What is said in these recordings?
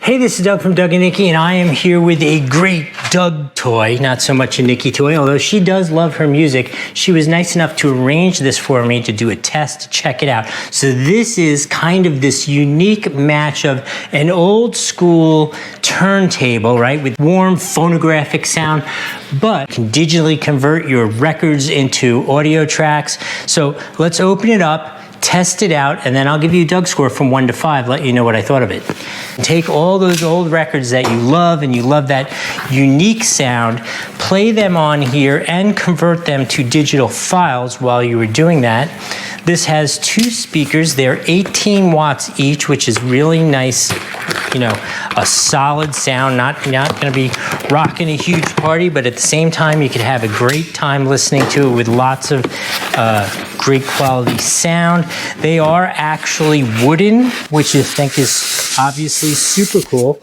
Hey, this is Doug from Doug and Nikki, and I am here with a great Doug toy, not so much a Nikki toy, although she does love her music. She was nice enough to arrange this for me to do a test to check it out. So this is kind of this unique match of an old school turntable, right, with warm phonographic sound, but can digitally convert your records into audio tracks. So let's open it up, test it out, and then I'll give you a Doug score from 1 to 5, let you know what I thought of it. Take all those old records that you love and you love that unique sound, play them on here and convert them to digital files while you were doing that. This has 2 speakers. They're 18 watts each, which is really nice, you know, a solid sound, not gonna be rocking a huge party, but at the same time, you could have a great time listening to it with lots of great quality sound. They are actually wooden, which I think is obviously super cool.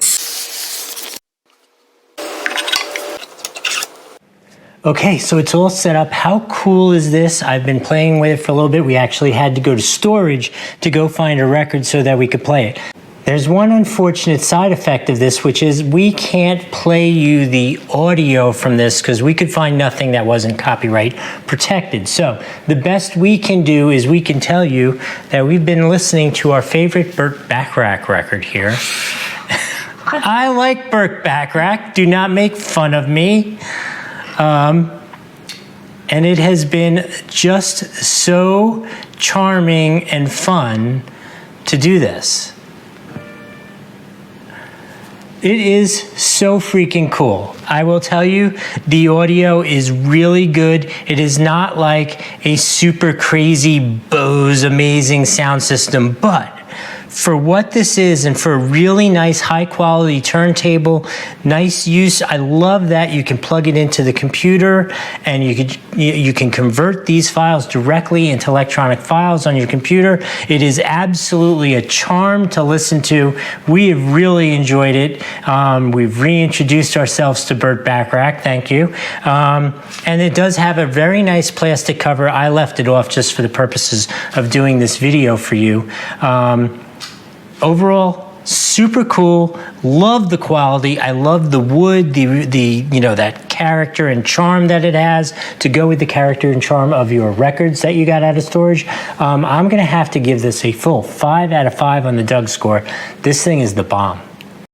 Okay, so it's all set up. How cool is this? I've been playing with it for a little bit. We actually had to go to storage to go find a record so that we could play it. There's one unfortunate side effect of this, which is we can't play you the audio from this because we could find nothing that wasn't copyright protected. So the best we can do is we can tell you that we've been listening to our favorite Burt Bacharach record here. I like Burt Bacharach. Do not make fun of me. And it has been just so charming and fun to do this. It is so freaking cool. I will tell you, the audio is really good. It is not like a super crazy Bose amazing sound system, but for what this is and for a really nice high quality turntable, nice use. I love that you can plug it into the computer and you can convert these files directly into electronic files on your computer. It is absolutely a charm to listen to. We have really enjoyed it. We've reintroduced ourselves to Burt Bacharach, thank you. And it does have a very nice plastic cover. I left it off just for the purposes of doing this video for you. Overall, super cool. Love the quality. I love the wood, the you know, that character and charm that it has to go with the character and charm of your records that you got out of storage. I'm gonna have to give this a full 5 out of 5 on the Doug score. This thing is the bomb.